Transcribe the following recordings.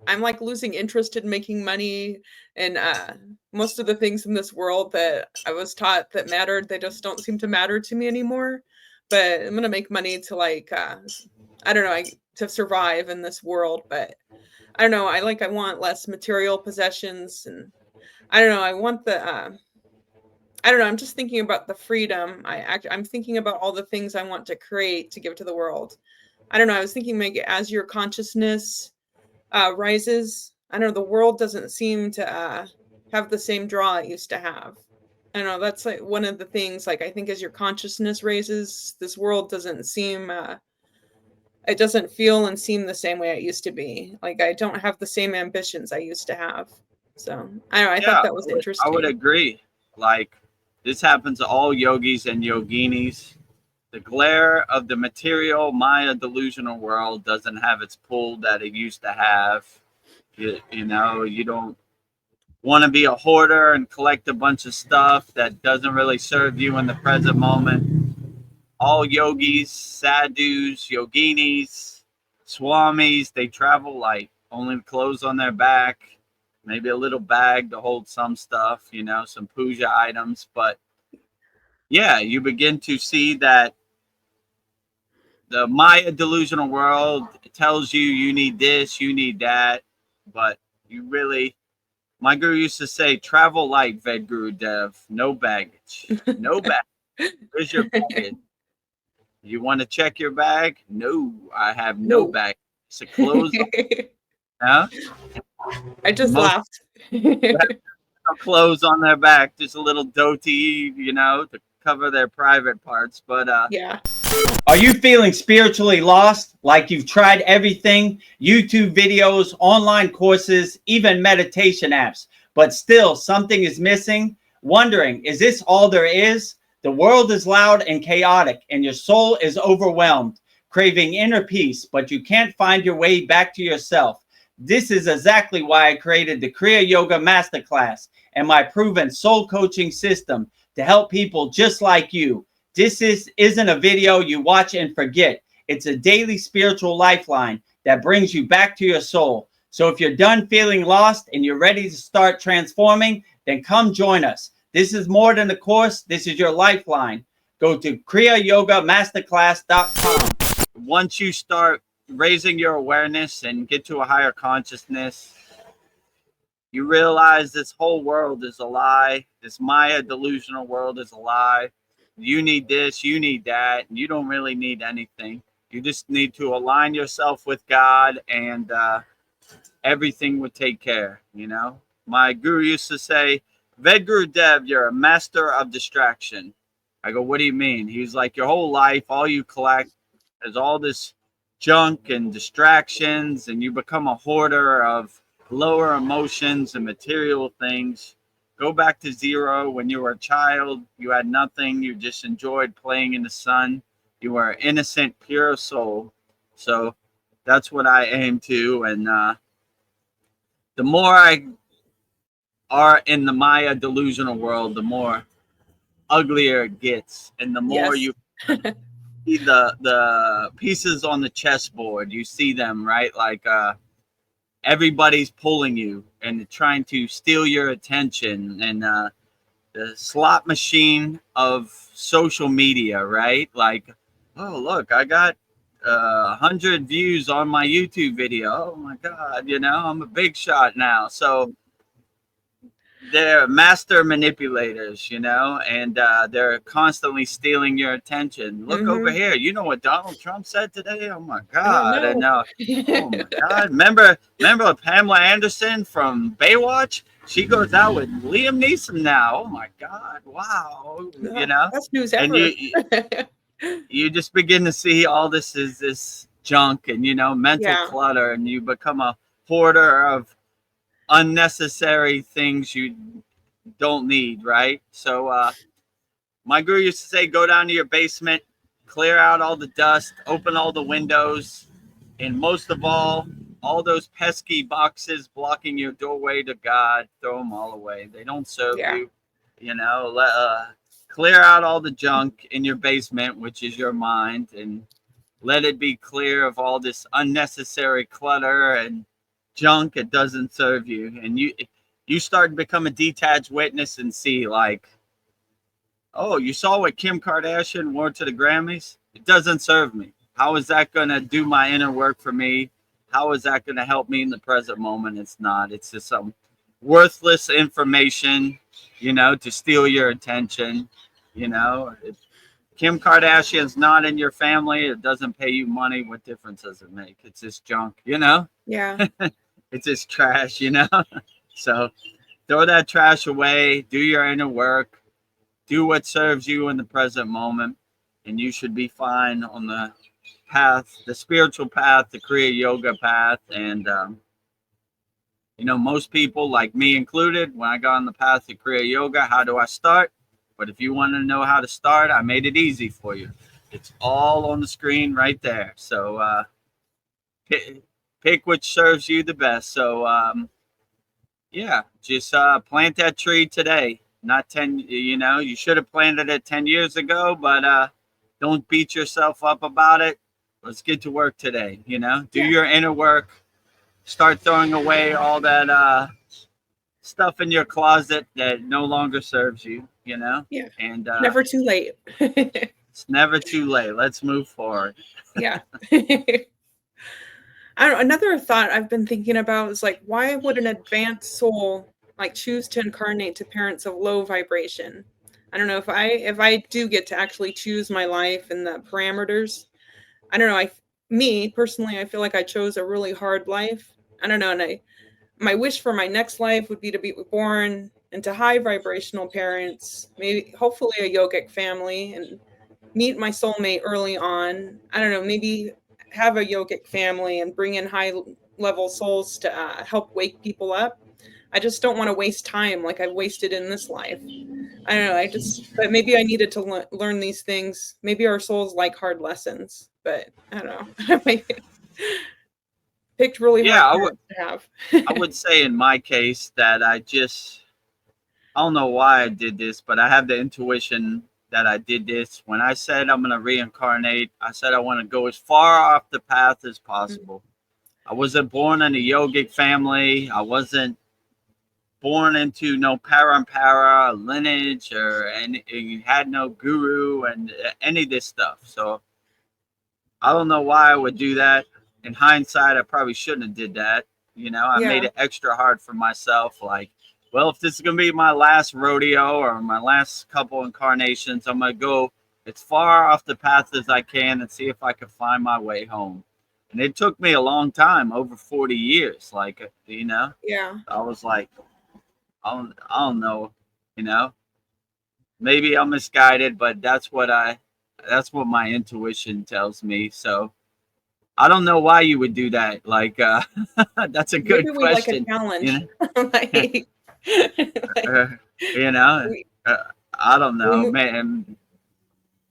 I'm like losing interest in making money, and most of the things in this world that I was taught that mattered, they just don't seem to matter to me anymore. But I'm gonna make money to like I don't know, to survive in this world. But I don't know, I want less material possessions, and I don't know, I want the I don't know, I'm just thinking about the freedom. I'm thinking about all the things I want to create to give to the world. I don't know, I was thinking like as your consciousness rises, I don't know, the world doesn't seem to have the same draw it used to have. I don't know, that's like one of the things, like I think as your consciousness raises, this world doesn't seem it doesn't feel and seem the same way it used to be. Like I don't have the same ambitions I used to have. So I don't know, I thought Yeah, that was I would interesting. agree. Like, this happens to all yogis and yoginis. The glare of the material Maya delusional world doesn't have its pull that it used to have. You know, you don't want to be a hoarder and collect a bunch of stuff that doesn't really serve you in the present moment. All yogis, sadhus, yoginis, swamis, they travel light, only clothes on their back, maybe a little bag to hold some stuff, you know, some puja items. But yeah, you begin to see that the Maya delusional world tells you you need this, you need that, but you really, my guru used to say, travel light, Vedagurudev, no baggage, no baggage. Where's your baggage? You want to check your bag? No, I have no No. bag. It's a clothes on, I just most laughed. have clothes on their back, just a little dhoti, you know, to cover their private parts. But Yeah. Are you feeling spiritually lost? Like you've tried everything, YouTube videos, online courses, even meditation apps, but still something is missing? Wondering, is this all there is? The world is loud and chaotic, and your soul is overwhelmed, craving inner peace, but you can't find your way back to yourself. This is exactly why I created the Kriya Yoga Masterclass and my proven soul coaching system to help people just like you. Isn't a video you watch and forget. It's a daily spiritual lifeline that brings you back to your soul. So if you're done feeling lost and you're ready to start transforming, then come join us. This is more than a course. This is your lifeline. Go to kriyayogamasterclass.com. once you start raising your awareness and get to a higher consciousness, you realize this whole world is a lie. This Maya delusional world is a lie. You need this, you need that, and you don't really need anything. You just need to align yourself with God, and everything would take care. You know, my guru used to say, Vedagurudev, you're a master of distraction. I go, what do you mean? He's like, your whole life, all you collect is all this junk and distractions, and you become a hoarder of lower emotions and material things. Go back to zero. When you were a child, you had nothing. You just enjoyed playing in the sun. You were an innocent, pure soul. So that's what I aim to. And the more I are in the Maya delusional world, the more uglier it gets, and the more Yes. you see the pieces on the chessboard. You see them, right? Like everybody's pulling you and trying to steal your attention, and the slot machine of social media, right? Like, oh look, I got 100 views on my YouTube video. Oh my God, you know, I'm a big shot now. So they're master manipulators, you know, and they're constantly stealing your attention. Look over Mhm. here. You know what Donald Trump said today? Oh my Oh, God. And no. oh my God. Remember Pamela Anderson from Baywatch? She goes out with Liam Neeson now. Oh my God. Wow. You No, know, best news and ever. you just begin to see all this is this junk and, you know, mental Yeah. clutter, and you become a hoarder of unnecessary things you don't need, right? So my guru used to say, go down to your basement, clear out all the dust, open all the windows, and most of all those pesky boxes blocking your doorway to God, throw them all away. They don't serve Yeah. you. You know, clear out all the junk in your basement, which is your mind, and let it be clear of all this unnecessary clutter, and junk. It doesn't serve you. And you start to become a detached witness and see like, oh, you saw what Kim Kardashian wore to the Grammys? It doesn't serve me. How is that going to do my inner work for me? How is that going to help me in the present moment? It's not. It's just some worthless information, you know, to steal your attention. You know, if Kim Kardashian's not in your family, it doesn't pay you money. What difference does it make? It's just junk, you know? Yeah. It's just trash, you know? So throw that trash away, do your inner work, do what serves you in the present moment, and you should be fine on the path, the spiritual path, the Kriya yoga path. And, you know, most people, like me included, when I got on the path of Kriya yoga, how do I start? But if you want to know how to start, I made it easy for you. It's all on the screen right there. So pick which serves you the best. So, yeah, just plant that tree today. Not 10, you know, you should have planted it 10 years ago, but don't beat yourself up about it. Let's get to work today, you know, do your inner work, start throwing away all that stuff in your closet that no longer serves you, you know? Yeah. And Never too late. it's never too late. Let's move forward. Yeah. I don't know, another thought I've been thinking about is like, why would an advanced soul like choose to incarnate to parents of low vibration? I don't know if I do get to actually choose my life and the parameters. I don't know. Me personally, I feel like I chose a really hard life. I don't know, and my wish for my next life would be to be born into high vibrational parents, maybe hopefully a yogic family, and meet my soulmate early on. I don't know, maybe have a yogic family and bring in high level souls to help wake people up. I just don't want to waste time like I've wasted in this life. I don't know. But maybe I needed to learn these things. Maybe our souls like hard lessons, but I don't know. I picked really hard Yeah, parents to have. I would say in my case that I don't know why I did this, but I have the intuition that I did this. When I said I'm going to reincarnate, I said I want to go as far off the path as possible. I wasn't born in a yogic family. I wasn't born into no parampara lineage or any, had no guru and any of this stuff. So I don't know why I would do that. In hindsight, I probably shouldn't have did that. You know, I made it extra hard for myself. Like, well, if this is going to be my last rodeo or my last couple incarnations, I'm going to go as far off the path as I can and see if I can find my way home. And it took me a long time, over 40 years. Like, you know, I was like, I don't know, you know, maybe I'm misguided, but that's what my intuition tells me. So I don't know why you would do that. Like, that's a good Maybe we question. like a challenge. You know, you know, I don't know, man.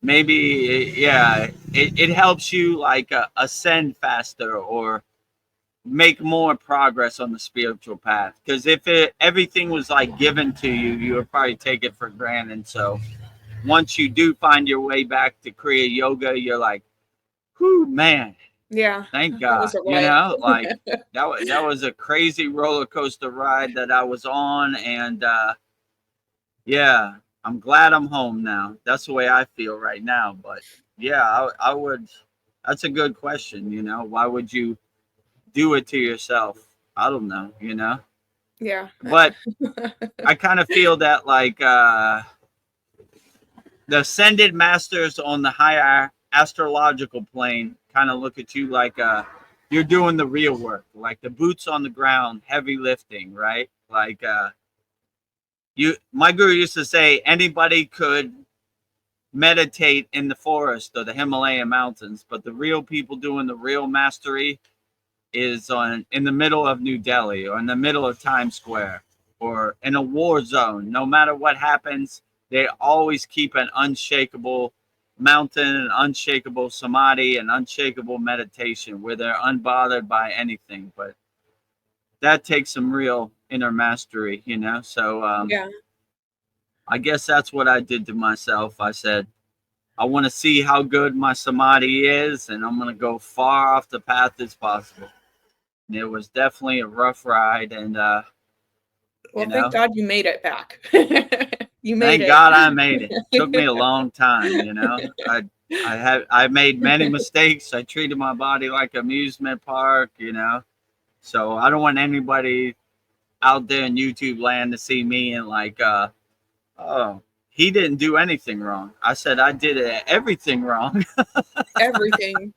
Maybe, yeah, it helps you like ascend faster or make more progress on the spiritual path. Because if everything was like given to you, you would probably take it for granted. So once you do find your way back to Kriya yoga, you're like, whew, man. Yeah. Thank God. You know, like that was a crazy roller coaster ride that I was on. And yeah, I'm glad I'm home now. That's the way I feel right now. But yeah, I would, that's a good question. You know, why would you do it to yourself? I don't know, you know? Yeah. But I kind of feel that like the ascended masters on the higher astrological plane kind of look at you like you're doing the real work, like the boots on the ground, heavy lifting, right? Like my guru used to say anybody could meditate in the forest or the Himalayan mountains, but the real people doing the real mastery is in the middle of New Delhi or in the middle of Times Square or in a war zone. No matter what happens, they always keep an unshakable mountain, an unshakable samadhi, an unshakable meditation where they're unbothered by anything. But that takes some real inner mastery, you know? So I guess that's what I did to myself. I said, I want to see how good my samadhi is, and I'm going to go far off the path as possible. It was definitely a rough ride, and Well, you know, thank God you made it back. You made thank it. God I made it. Took me a long time, you know. I made many mistakes. I treated my body like an amusement park, you know. So I don't want anybody out there in YouTube land to see me and like, oh, he didn't do anything wrong. I said I did everything wrong. Everything.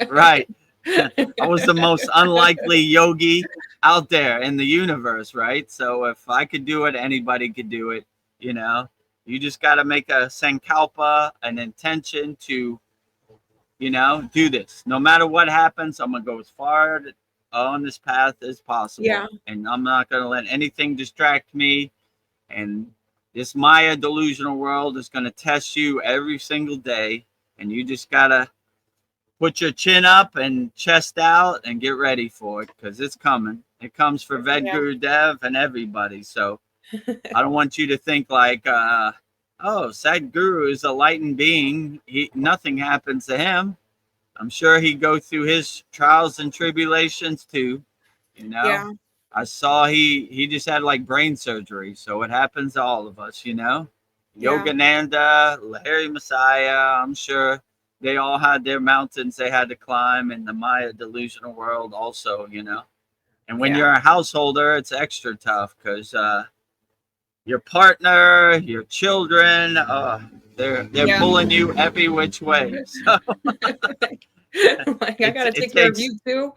Right. I was the most unlikely yogi out there in the universe, right? So if I could do it, anybody could do it, you know. You just got to make a sankalpa, an intention to, you know, do this. No matter what happens, I'm going to go as far on this path as possible. Yeah. And I'm not going to let anything distract me. And this Maya delusional world is going to test you every single day. And you just got to put your chin up and chest out and get ready for it, because it's coming. It comes for Vedagurudev and everybody. So I don't want you to think like, oh, Sadhguru is a lightened being. Nothing happens to him. I'm sure he'd go through his trials and tribulations too. You know, Yeah. I saw he just had like brain surgery. So it happens to all of us, you know. Yeah. Yogananda, Lahiri Messiah, I'm sure they all had their mountains they had to climb in the Maya delusional world also, you know. And when you're a householder, it's extra tough because your partner, your children, they're pulling you every which way. So Like, I gotta take care of you too.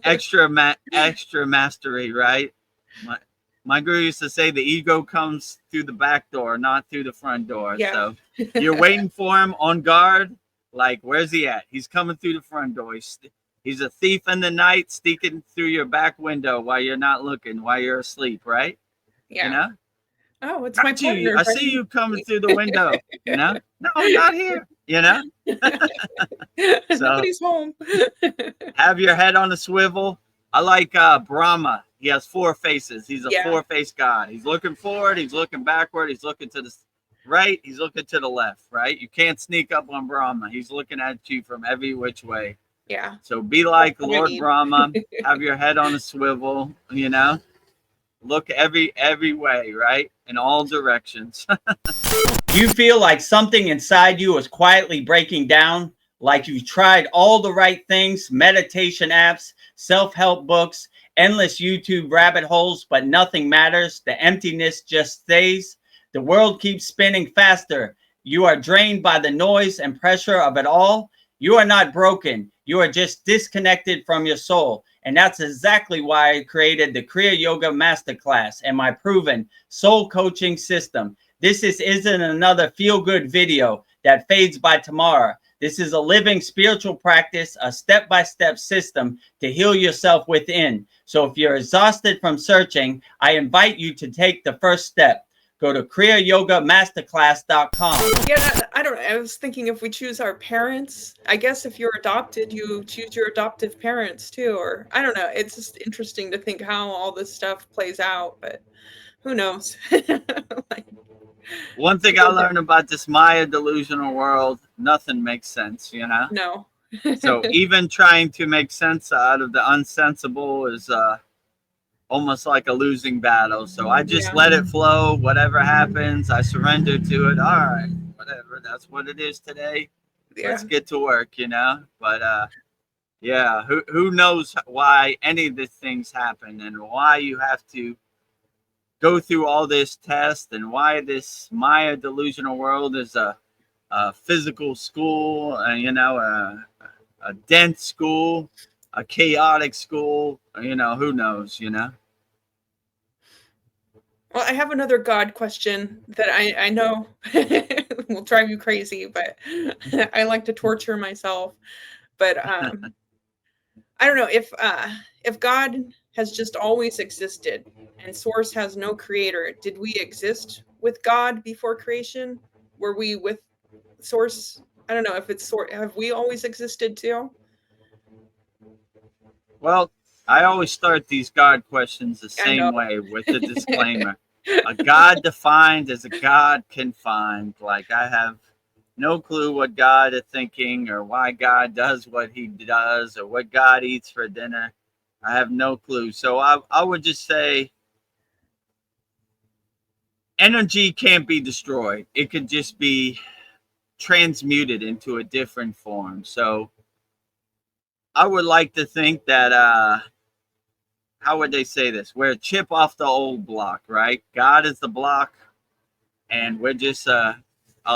extra mastery, right? My guru used to say the ego comes through the back door, not through the front door. Yeah. So you're waiting for him on guard. Like, where's he at? He's coming through the front door. He's a thief in the night, sneaking through your back window while you're not looking, while you're asleep, right? Yeah. You know? Oh, it's my partner. I see you coming through the window, you know? No, not here, you know? Nobody's home. Have your head on a swivel. I like Brahma. He has 4 faces. He's a 4-faced god. He's looking forward. He's looking backward. He's looking to the right. He's looking to the left, right? You can't sneak up on Brahma. He's looking at you from every which way. Yeah. So be like Lord Brahma. Have your head on a swivel, you know? Look every way, right? In all directions. You feel like something inside you is quietly breaking down, like you've tried all the right things, meditation apps, self-help books, endless YouTube rabbit holes, but nothing matters. The emptiness just stays. The world keeps spinning faster. You are drained by the noise and pressure of it all. You are not broken. You are just disconnected from your soul. And that's exactly why I created the Kriya Yoga Masterclass and my proven soul coaching system. This isn't another feel-good video that fades by tomorrow. This is a living spiritual practice, a step-by-step system to heal yourself within. So if you're exhausted from searching, I invite you to take the first step. Go to kriyayogamasterclass.com. Yeah, I don't know. I was thinking if we choose our parents, I guess if you're adopted, you choose your adoptive parents too, or I don't know. It's just interesting to think how all this stuff plays out, but who knows? Like, one thing I learned about this Maya delusional world, nothing makes sense, you know? No. So even trying to make sense out of the unsensible is almost like a losing battle. So I just let it flow. Whatever happens, I surrender to it. All right, whatever. That's what it is today. Let's get to work, you know? But who knows why any of these things happen and why you have to go through all this test and why this Maya delusional world is a physical school, you know, a dense school, a chaotic school, you know, who knows, you know? Well, I have another God question that I know will drive you crazy, but I like to torture myself. But I don't know if God has just always existed and Source has no creator. Did we exist with God before creation? Were we with Source? I don't know if it's Source. Have we always existed too? Well, I always start these God questions the same way with the disclaimer. A God defined as a God can find. Like, I have no clue what God is thinking or why God does what he does or what God eats for dinner. I have no clue. So I would just say energy can't be destroyed. It could just be transmuted into a different form. So I would like to think that how would they say this? We're a chip off the old block, right? God is the block, and we're just a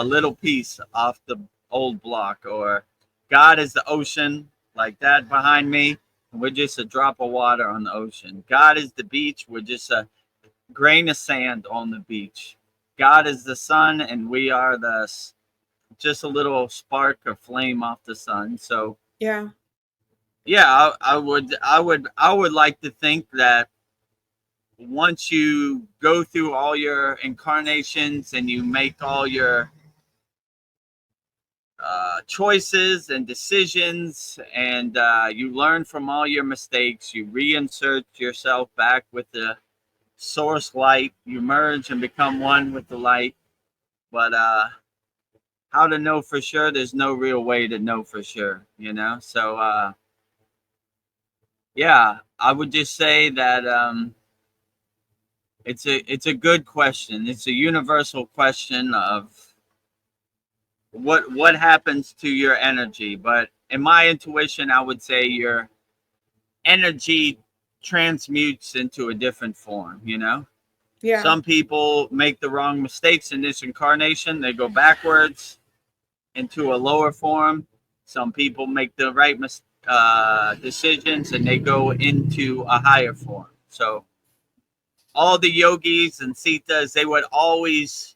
little piece off the old block. Or God is the ocean, like that behind me, and we're just a drop of water on the ocean. God is the beach, we're just a grain of sand on the beach. God is the sun, and we are just a little spark or flame off the sun. So Yeah. yeah, I would like to think that once you go through all your incarnations and you make all your choices and decisions, and you learn from all your mistakes, you reinsert yourself back with the source light, you merge and become one with the light. But how to know for sure? There's no real way to know for sure, you know? So yeah, I would just say that it's a good question. It's a universal question of what happens to your energy. But in my intuition, I would say your energy transmutes into a different form, you know? Yeah. Some people make the wrong mistakes in this incarnation. They go backwards into a lower form. Some people make the right decisions and they go into a higher form. So all the yogis and sitas, they would always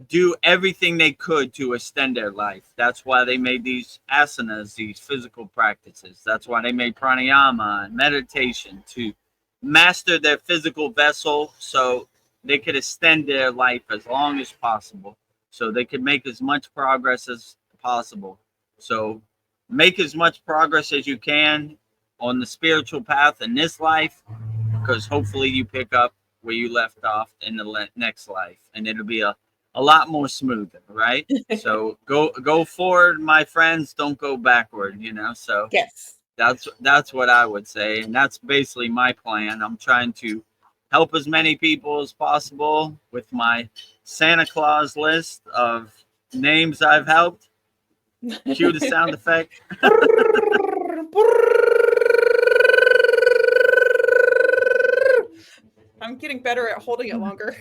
do everything they could to extend their life. That's why they made these asanas, these physical practices. That's why they made pranayama and meditation, to master their physical vessel so they could extend their life as long as possible, so they could make as much progress as possible. So make as much progress as you can on the spiritual path in this life, because hopefully you pick up where you left off in the next life, and it'll be a lot more smooth, right? So go forward, my friends. Don't go backward, you know. So Yes. that's what I would say, and that's basically my plan. I'm trying to help as many people as possible with my Santa Claus list of names I've helped. Cue the sound effect. I'm getting better at holding it longer.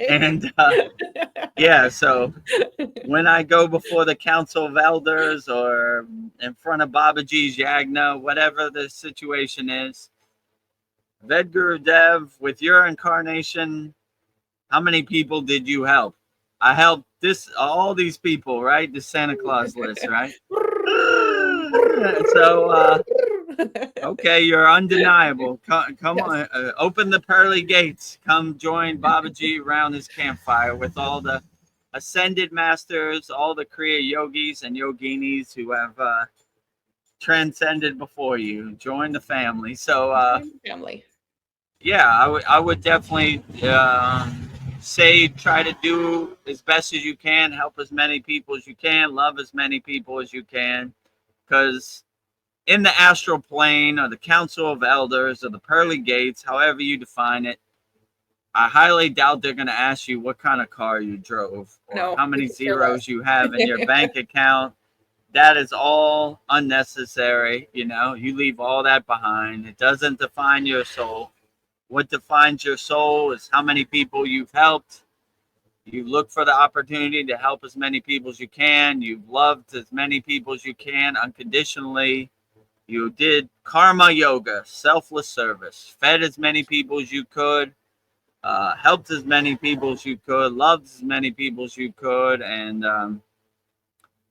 And yeah, so when I go before the council of elders or in front of Babaji's yagna, whatever the situation is, Vedagurudev, with your incarnation, how many people did you help? I helped all these people, right? The Santa Claus list, right? So okay, you're undeniable. Come Yes. on, open the pearly gates. Come join Babaji around his campfire with all the ascended masters, all the Kriya yogis and yoginis who have transcended before you. Join the family. So Family. yeah, I would definitely say try to do as best as you can, help as many people as you can, love as many people as you can, because in the astral plane or the council of elders or the pearly gates, however you define it, I highly doubt they're going to ask you what kind of car you drove or No, how many they could care less. zeros you have in your bank account. That is all unnecessary. You know, you leave all that behind. It doesn't define your soul. What defines your soul is how many people you've helped. You look for the opportunity to help as many people as you can. You've loved as many people as you can unconditionally. You did karma yoga, selfless service, fed as many people as you could, helped as many people as you could, loved as many people as you could, and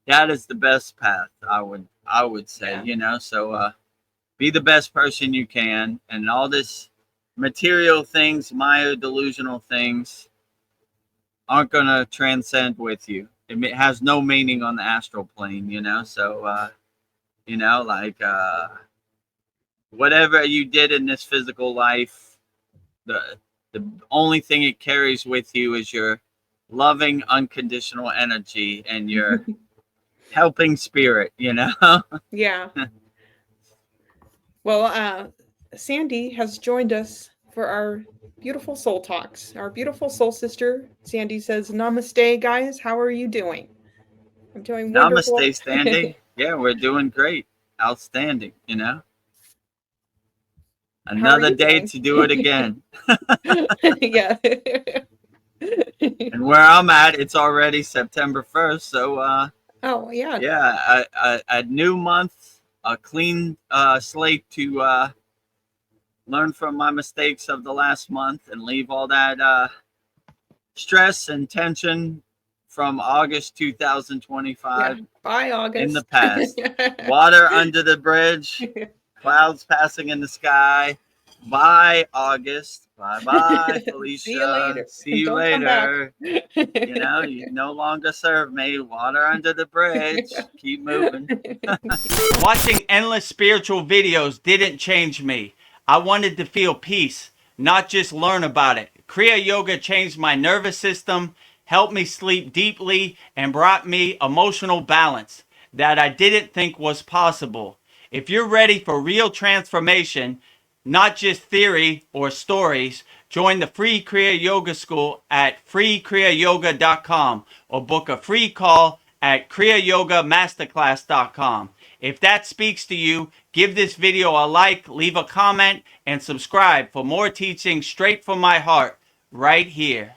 that is the best path. I would say, Yeah. you know. So be the best person you can, and all this material things, Maya delusional things, aren't gonna transcend with you. It has no meaning on the astral plane, you know. So you know, like whatever you did in this physical life, the only thing it carries with you is your loving unconditional energy and your helping spirit, you know. Yeah. Well, Sandy has joined us for our beautiful soul talks. Our beautiful soul sister, Sandy, says, Namaste, guys. How are you doing? I'm doing wonderful. Namaste, Sandy. Yeah, we're doing great. Outstanding, you know? How are Another you day doing? to do it again. Yeah. And where I'm at, it's already September 1st. So, Oh, yeah. yeah, a new month, a clean slate to learn from my mistakes of the last month and leave all that stress and tension from August Yeah. 2025 Bye, in the August. past. Water under the bridge, clouds passing in the sky. Bye, August. Bye bye, See you later. Felicia. See you Don't come back. later. You know, you no longer serve me. Water under the bridge. Keep moving. Watching endless spiritual videos didn't change me. I wanted to feel peace, not just learn about it. Kriya Yoga changed my nervous system, helped me sleep deeply, and brought me emotional balance that I didn't think was possible. If you're ready for real transformation, not just theory or stories, join the free Kriya Yoga School at freekriyayogamasterclass.com or book a free call at kriyayogamasterclass.com. If that speaks to you, give this video a like, leave a comment, and subscribe for more teaching straight from my heart right here.